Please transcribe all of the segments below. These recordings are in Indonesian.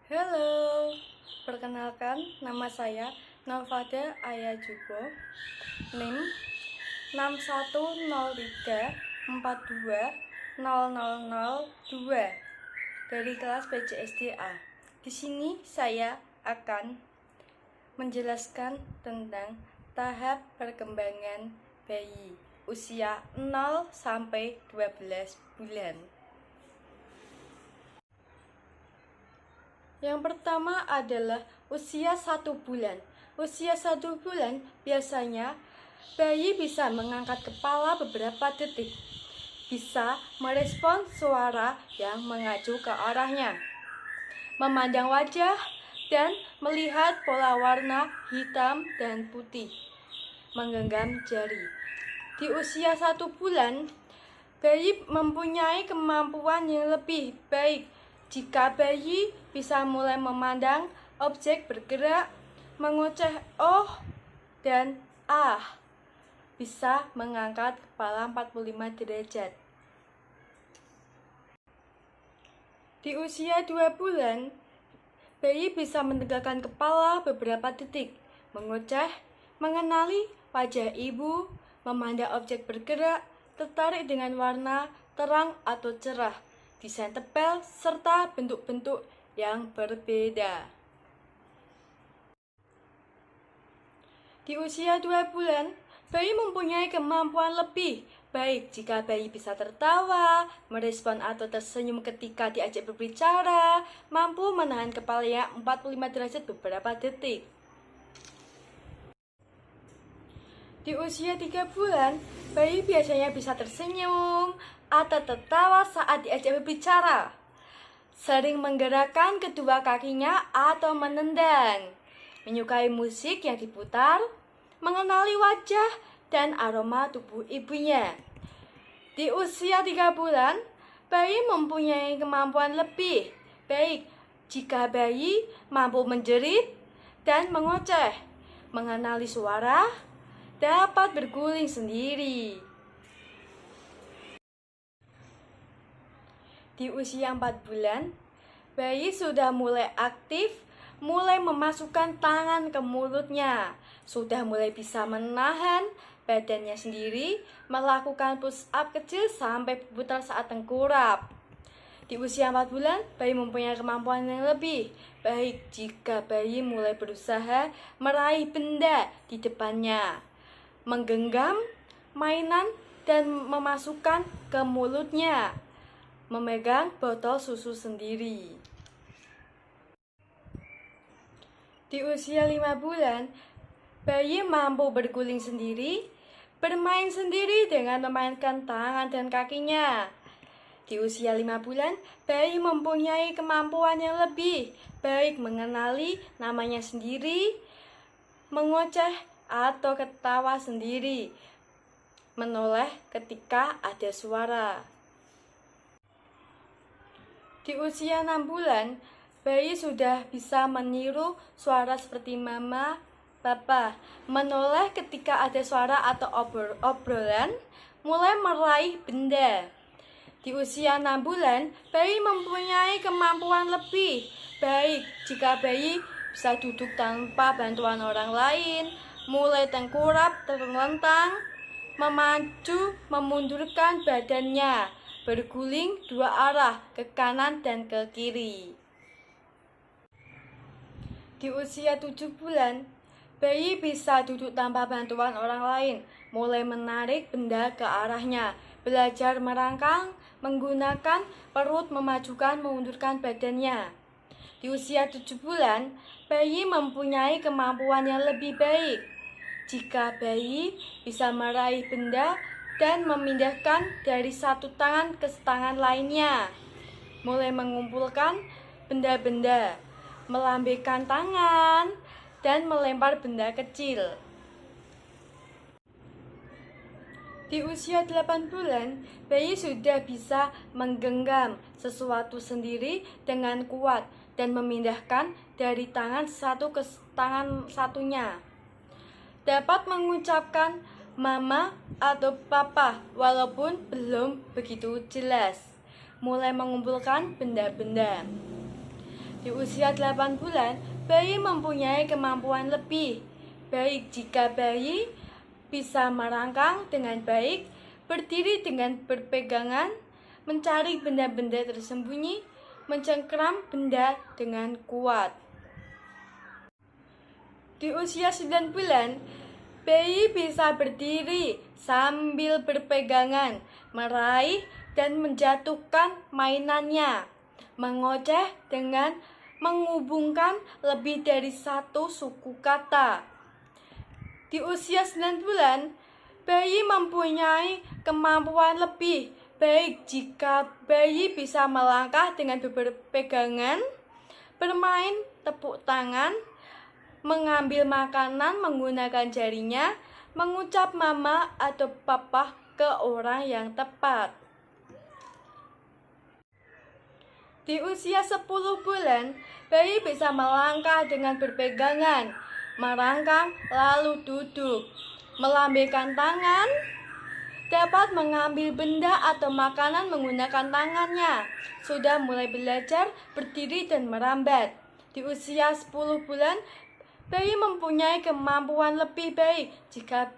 Halo, perkenalkan nama saya Novada Ayajubo, NIM 6103420002 dari kelas PJSD-A. Di sini saya akan menjelaskan tentang tahap perkembangan bayi usia 0 sampai 12 bulan. Yang pertama adalah usia 1 bulan. Usia 1 bulan biasanya bayi bisa mengangkat kepala beberapa detik, bisa merespon suara yang mengacu ke arahnya, memandang wajah, dan melihat pola warna hitam dan putih, menggenggam jari. Di usia 1 bulan, bayi mempunyai kemampuan yang lebih baik jika bayi bisa mulai memandang objek bergerak, mengucap oh dan ah, bisa mengangkat kepala 45 derajat. Di usia 2 bulan, bayi bisa menegakkan kepala beberapa detik, mengucap, mengenali wajah ibu, memandang objek bergerak, tertarik dengan warna terang atau cerah, desain tebal, serta bentuk-bentuk yang berbeda. Di usia 2 bulan, bayi mempunyai kemampuan lebih baik jika bayi bisa tertawa, merespon atau tersenyum ketika diajak berbicara, mampu menahan kepalanya 45 derajat beberapa detik. Di usia 3 bulan, bayi biasanya bisa tersenyum atau tertawa saat diajak berbicara, sering menggerakkan kedua kakinya atau menendang, menyukai musik yang diputar, mengenali wajah dan aroma tubuh ibunya. Di usia 3 bulan, bayi mempunyai kemampuan lebih baik jika bayi mampu menjerit dan mengoceh, mengenali suara, dapat berguling sendiri. Di usia 4 bulan, bayi sudah mulai aktif, mulai memasukkan tangan ke mulutnya, sudah mulai bisa menahan badannya sendiri, melakukan push up kecil sampai berputar saat tengkurap. Di usia 4 bulan, bayi mempunyai kemampuan yang lebih baik jika bayi mulai berusaha meraih benda di depannya, menggenggam mainan dan memasukkan ke mulutnya, memegang botol susu sendiri. Di usia 5 bulan, bayi mampu berguling sendiri, bermain sendiri dengan memainkan tangan dan kakinya. Di usia 5 bulan, bayi mempunyai kemampuan yang lebih baik mengenali namanya sendiri, mengoceh atau ketawa sendiri, menoleh ketika ada suara. Di usia 6 bulan, bayi sudah bisa meniru suara seperti mama, papa, menoleh ketika ada suara atau obrolan, mulai meraih benda. Di usia 6 bulan, bayi mempunyai kemampuan lebih baik jika bayi bisa duduk tanpa bantuan orang lain, mulai tengkurap, terlentang, memaju, memundurkan badannya, berguling dua arah ke kanan dan ke kiri. Di usia 7 bulan, bayi bisa duduk tanpa bantuan orang lain, mulai menarik benda ke arahnya, belajar merangkang, menggunakan perut, memajukan, memundurkan badannya. Di usia 7 bulan, bayi mempunyai kemampuan yang lebih baik jika bayi bisa meraih benda dan memindahkan dari satu tangan ke tangan lainnya, mulai mengumpulkan benda-benda, melambaikan tangan, dan melempar benda kecil. Di usia 8 bulan, bayi sudah bisa menggenggam sesuatu sendiri dengan kuat dan memindahkan dari tangan satu ke tangan satunya. Dapat mengucapkan mama atau papa walaupun belum begitu jelas. Mulai mengumpulkan benda-benda. Di Di usia 8 bulan, bayi mempunyai kemampuan lebih, baik jika bayi bisa merangkang dengan baik, berdiri dengan berpegangan, mencari benda-benda tersembunyi, mencengkram benda dengan kuat. Di usia 9 bulan, bayi bisa berdiri sambil berpegangan, meraih dan menjatuhkan mainannya, mengoceh dengan menghubungkan lebih dari satu suku kata. Di usia 9 bulan, bayi mempunyai kemampuan lebih, baik jika bayi bisa melangkah dengan berpegangan, bermain tepuk tangan, mengambil makanan menggunakan jarinya, mengucap mama atau papa ke orang yang tepat. Di usia 10 bulan, bayi bisa melangkah dengan berpegangan, merangkang lalu duduk, melambaikan tangan, dapat mengambil benda atau makanan menggunakan tangannya, sudah mulai belajar berdiri dan merambat. Di usia 10 bulan, bayi mempunyai kemampuan lebih baik jika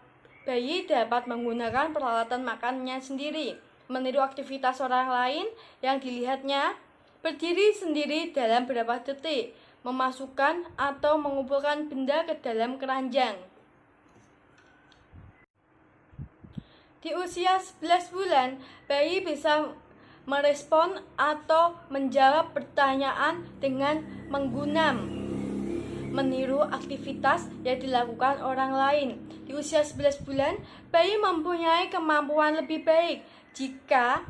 bayi dapat menggunakan peralatan makannya sendiri, meniru aktivitas orang lain yang dilihatnya, berdiri sendiri dalam beberapa detik, memasukkan atau mengumpulkan benda ke dalam keranjang. Di usia 11 bulan, bayi bisa merespon atau menjawab pertanyaan dengan menggunam, meniru aktivitas yang dilakukan orang lain. Di usia 11 bulan, bayi mempunyai kemampuan lebih baik jika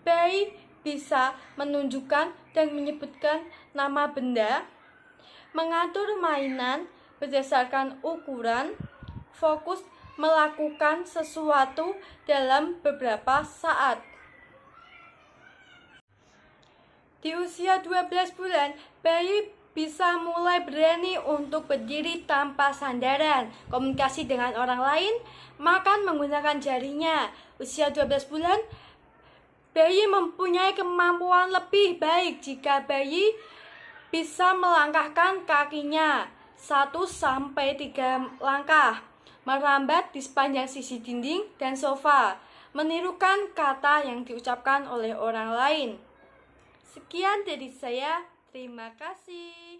bayi bisa menunjukkan dan menyebutkan nama benda, mengatur mainan berdasarkan ukuran, fokus melakukan sesuatu dalam beberapa saat. Di usia 12 bulan, bayi bisa mulai berani untuk berdiri tanpa sandaran, komunikasi dengan orang lain, makan menggunakan jarinya. Usia 12 bulan, bayi mempunyai kemampuan lebih baik jika bayi bisa melangkahkan kakinya 1-3 langkah, merambat di sepanjang sisi dinding dan sofa, menirukan kata yang diucapkan oleh orang lain. Sekian dari saya, terima kasih.